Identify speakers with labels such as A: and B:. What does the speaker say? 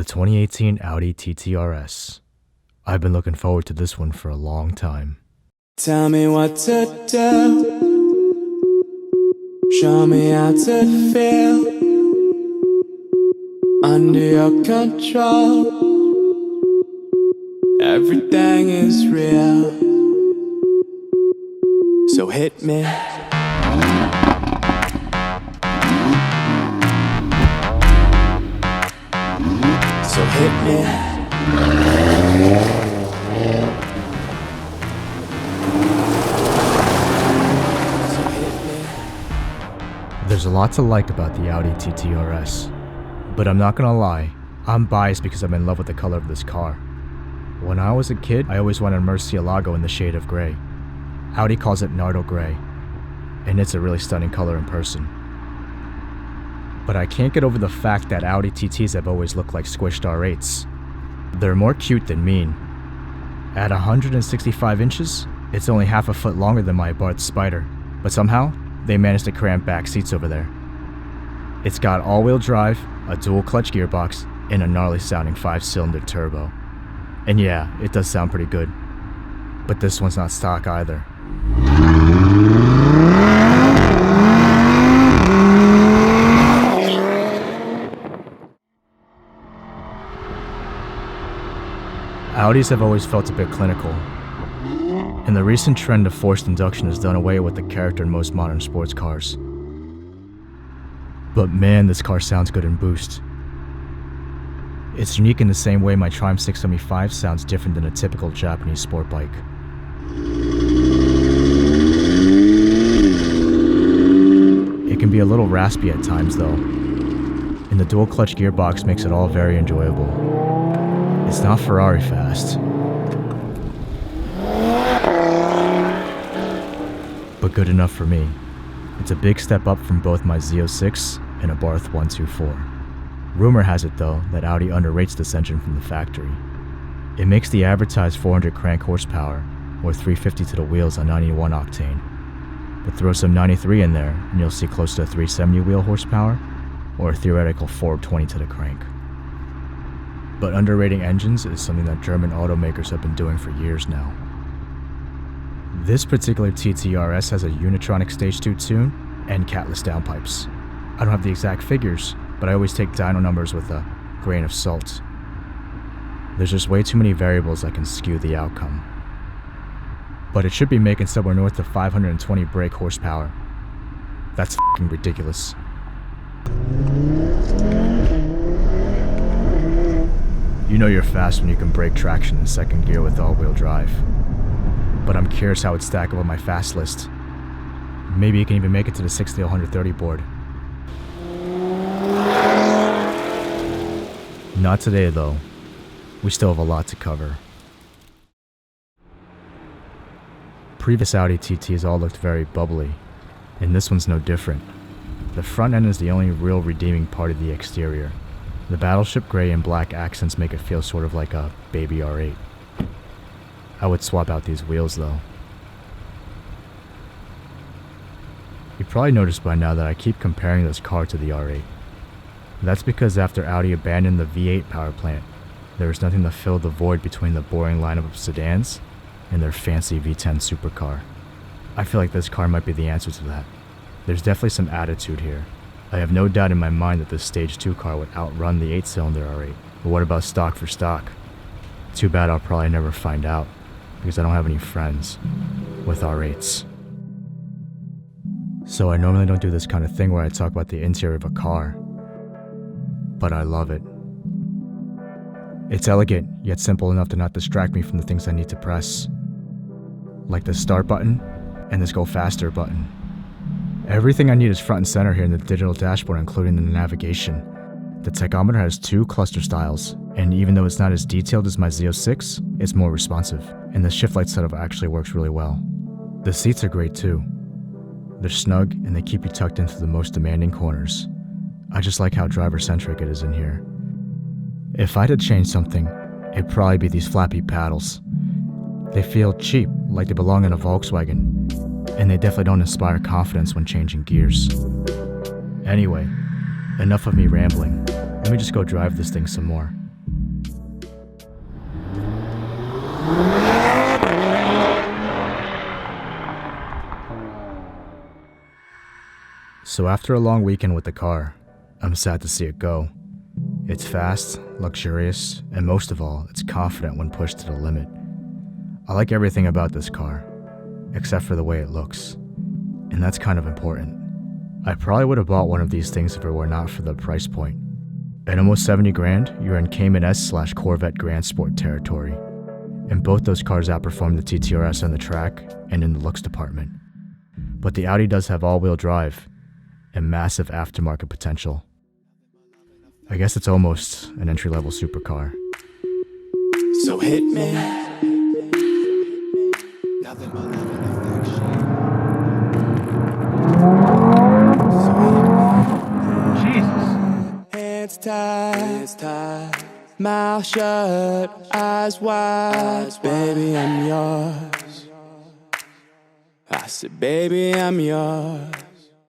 A: 2018 Audi TT RS. I've been looking forward to this one for a long time.
B: Tell me what to do. Show me how to feel. Under your control. Everything is real. So hit me. So hit me.
A: There's a lot to like about the Audi TT RS, but I'm not gonna lie, I'm biased because I'm in love with the color of this car. When I was a kid, I always wanted a Murcielago in the shade of gray. Audi calls it Nardo gray, and it's a really stunning color in person. But I can't get over the fact that Audi TTs have always looked like squished R8s. They're more cute than mean. At 165 inches, it's only half a foot longer than my Barth Spider, but somehow, they managed to cram back seats over there. It's got all-wheel drive, a dual-clutch gearbox, and a gnarly-sounding 5-cylinder turbo. And yeah, it does sound pretty good. But this one's not stock either. Audis have always felt a bit clinical, and the recent trend of forced induction has done away with the character in most modern sports cars. But man, this car sounds good in boost. It's unique in the same way my Triumph 675 sounds different than a typical Japanese sport bike. It can be a little raspy at times though, and the dual clutch gearbox makes it all very enjoyable. It's not Ferrari Fast, but good enough for me. It's a big step up from both my Z06 and a Barth 124. Rumor has it though that Audi underrates this engine from the factory. It makes the advertised 400 crank horsepower, or 350 to the wheels on 91 octane. But throw some 93 in there and you'll see close to 370 wheel horsepower, or a theoretical 420 to the crank. But underrating engines is something that German automakers have been doing for years now. This particular TTRS has a Unitronic Stage 2 tune and Catless Downpipes. I don't have the exact figures, but I always take dyno numbers with a grain of salt. There's just way too many variables that can skew the outcome. But it should be making somewhere north of 520 brake horsepower. That's f***ing ridiculous. You know you're fast when you can brake traction in second gear with all-wheel drive. But I'm curious how it'd stack up on my fast list. Maybe you can even make it to the 60 to 130 board. Not today though. We still have a lot to cover. Previous Audi TTs all looked very bubbly, and this one's no different. The front end is the only real redeeming part of the exterior. The battleship gray and black accents make it feel sort of like a baby R8. I would swap out these wheels though. You probably noticed by now that I keep comparing this car to the R8. That's because after Audi abandoned the V8 power plant, there was nothing to fill the void between the boring lineup of sedans and their fancy V10 supercar. I feel like this car might be the answer to that. There's definitely some attitude here. I have no doubt in my mind that this Stage 2 car would outrun the 8-cylinder R8. But what about stock for stock? Too bad I'll probably never find out, because I don't have any friends with R8s. So I normally don't do this kind of thing where I talk about the interior of a car, but I love it. It's elegant, yet simple enough to not distract me from the things I need to press, like the start button and this go faster button. Everything I need is front and center here in the digital dashboard, including the navigation. The tachometer has 2 cluster styles, and even though it's not as detailed as my Z06, it's more responsive, and the shift light setup actually works really well. The seats are great too. They're snug, and they keep you tucked into the most demanding corners. I just like how driver-centric it is in here. If I had to change something, it'd probably be these flappy paddles. They feel cheap, like they belong in a Volkswagen, and they definitely don't inspire confidence when changing gears. Anyway, enough of me rambling. Let me just go drive this thing some more. So after a long weekend with the car, I'm sad to see it go. It's fast, luxurious, and most of all, it's confident when pushed to the limit. I like everything about this car, except for the way it looks, and that's kind of important. I probably would have bought one of these things if it were not for the price point. At almost 70 grand, you're in Cayman S/Corvette Grand Sport territory, and both those cars outperform the TTRS on the track and in the looks department. But the Audi does have all-wheel drive and massive aftermarket potential. I guess it's almost an entry-level supercar.
B: So hit me. Hands tied, mouth shut, eyes wide. Baby, I'm yours. I said, baby, I'm yours.